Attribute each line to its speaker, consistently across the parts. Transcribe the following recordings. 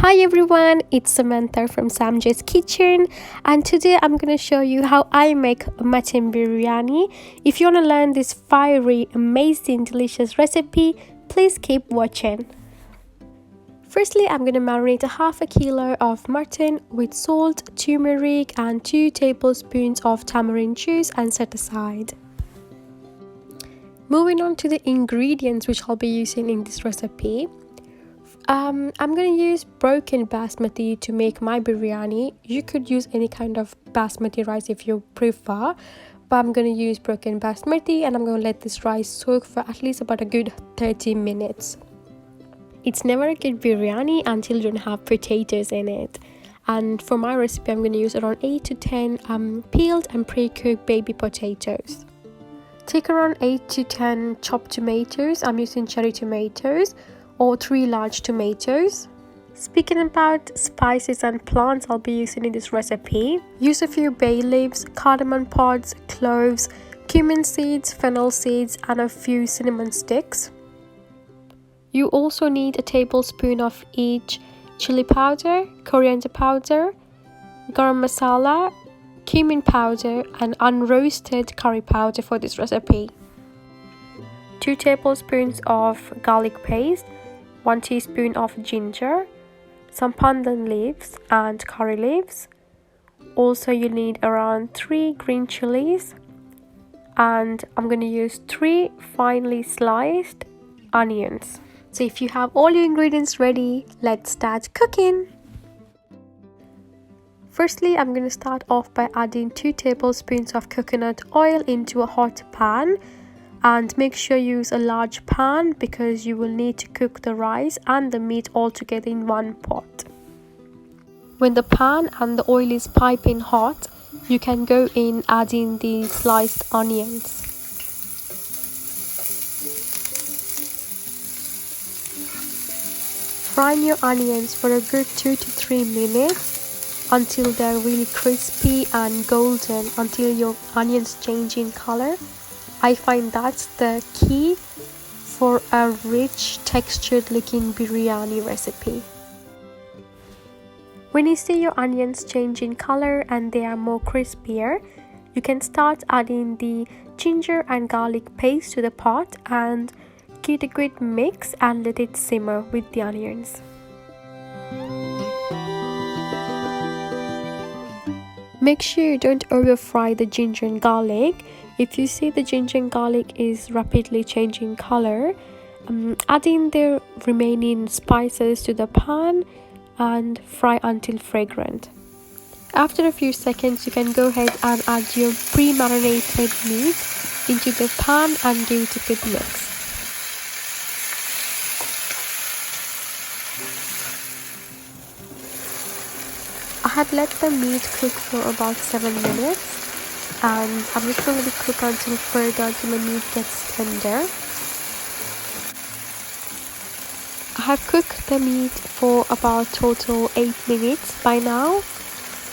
Speaker 1: Hi everyone, it's Samantha from Samj's Kitchen, and today I'm going to show you how I make mutton biryani. If you want to learn this fiery, amazing, delicious recipe, please keep watching. Firstly, I'm going to marinate a half a kilo of mutton with salt, turmeric and 2 tablespoons of tamarind juice and set aside. Moving on to the ingredients which I'll be using in this recipe. I'm going to use broken basmati to make my biryani. You could use any kind of basmati rice if you prefer, but I'm going to use broken basmati and I'm going to let this rice soak for at least about a good 30 minutes. It's never a good biryani until you don't have potatoes in it. And for my recipe, I'm going to use around 8 to 10 peeled and pre-cooked baby potatoes. Take around 8 to 10 chopped tomatoes. I'm using cherry tomatoes, or 3 large tomatoes. Speaking about spices and plants I'll be using in this recipe, use a few bay leaves, cardamon pods, cloves, cumin seeds, fennel seeds and a few cinnamon sticks. You also need a tablespoon of each chili powder, coriander powder, garam masala, cumin powder and unroasted curry powder for this recipe. 2 tablespoons of garlic paste, 1 teaspoon of ginger, some pandan leaves and curry leaves. Also you need around 3 green chillies, and I'm going to use 3 finely sliced onions. So if you have all your ingredients ready, let's start cooking. Firstly, I'm going to start off by adding 2 tablespoons of coconut oil into a hot pan. And make sure you use a large pan because you will need to cook the rice and the meat all together in one pot. When the pan and the oil is piping hot, you can go in adding the sliced onions. Frying your onions for a good 2 to 3 minutes until they're really crispy and golden, until your onions change in color. I find that's the key for a rich, textured looking biryani recipe. When you see your onions change in color and they are more crispier, you can start adding the ginger and garlic paste to the pot and give it a good mix and let it simmer with the onions. Make sure you don't over fry the ginger and garlic. If you see the ginger and garlic is rapidly changing color, add in the remaining spices to the pan and fry until fragrant. After a few seconds, you can go ahead and add your pre-marinated meat into the pan and give it a good mix. I had let the meat cook for about 7 minutes. And I'm just going to cook until the meat gets tender. I have cooked the meat for about total 8 minutes by now,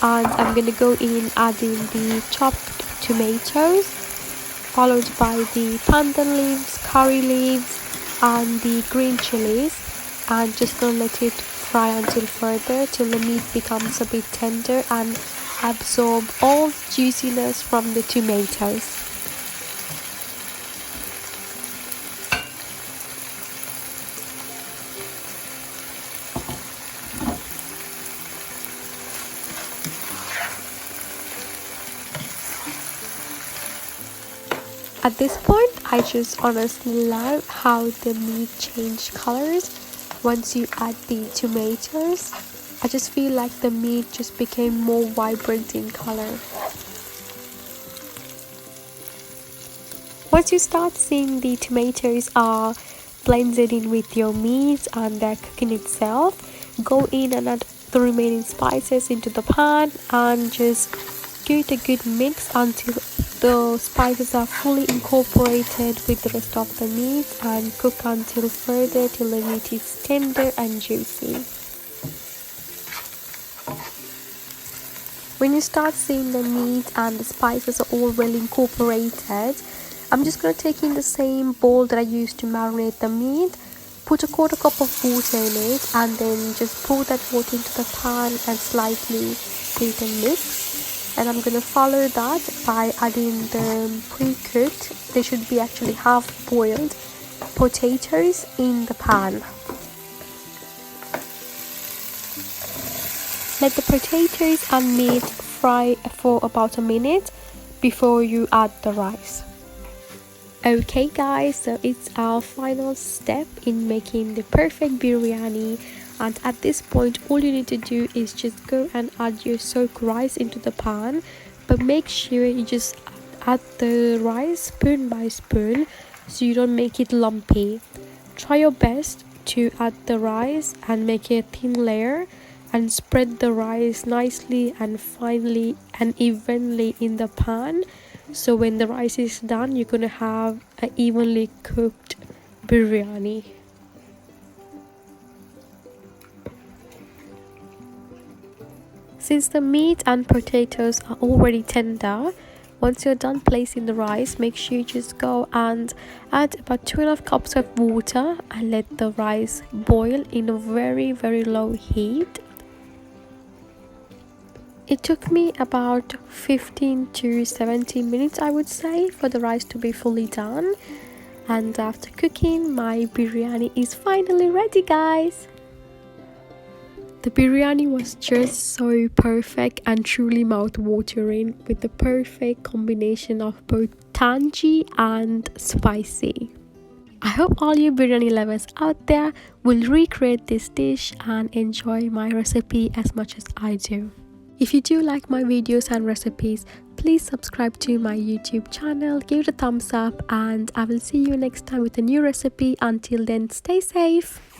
Speaker 1: and I'm going to go in adding the chopped tomatoes, followed by the pandan leaves, curry leaves and the green chilies, and just going to let it fry until further till the meat becomes a bit tender and absorb all juiciness from the tomatoes. At this point, I just honestly love how the meat changed colors once you add the tomatoes. I just feel like the meat just became more vibrant in color. Once you start seeing the tomatoes are blended in with your meat and they're cooking itself, go in and add the remaining spices into the pan and just give it a good mix until the spices are fully incorporated with the rest of the meat, and cook until further till the meat is tender and juicy. When you start seeing the meat and the spices are all well incorporated, I'm just going to take in the same bowl that I used to marinate the meat, Put a quarter cup of water in it and then just pour that water into the pan and slightly heat and mix. And I'm gonna follow that by adding the pre-cooked, they should be actually half boiled potatoes in the pan. Let the potatoes and meat fry for about a minute before you add the rice. Okay guys, so it's our final step in making the perfect biryani, and at this point all you need to do is just go and add your soaked rice into the pan, but make sure you just add the rice spoon by spoon so you don't make it lumpy. Try your best to add the rice and make a thin layer and spread the rice nicely and finely and evenly in the pan, so when the rice is done you're gonna have an evenly cooked biryani. Since the meat and potatoes are already tender, once you're done placing the rice, make sure you just go and add about 2.5 cups of water and let the rice boil in a very low heat. It took me about 15 to 17 minutes, I would say, for the rice to be fully done. And after cooking, my biryani is finally ready, guys. The biryani was just so perfect and truly mouth-watering, with the perfect combination of both tangy and spicy. I hope all you biryani lovers out there will recreate this dish and enjoy my recipe as much as I do. If you do like my videos and recipes, please subscribe to my YouTube channel, give it a thumbs up, and I will see you next time with a new recipe. Until then, stay safe.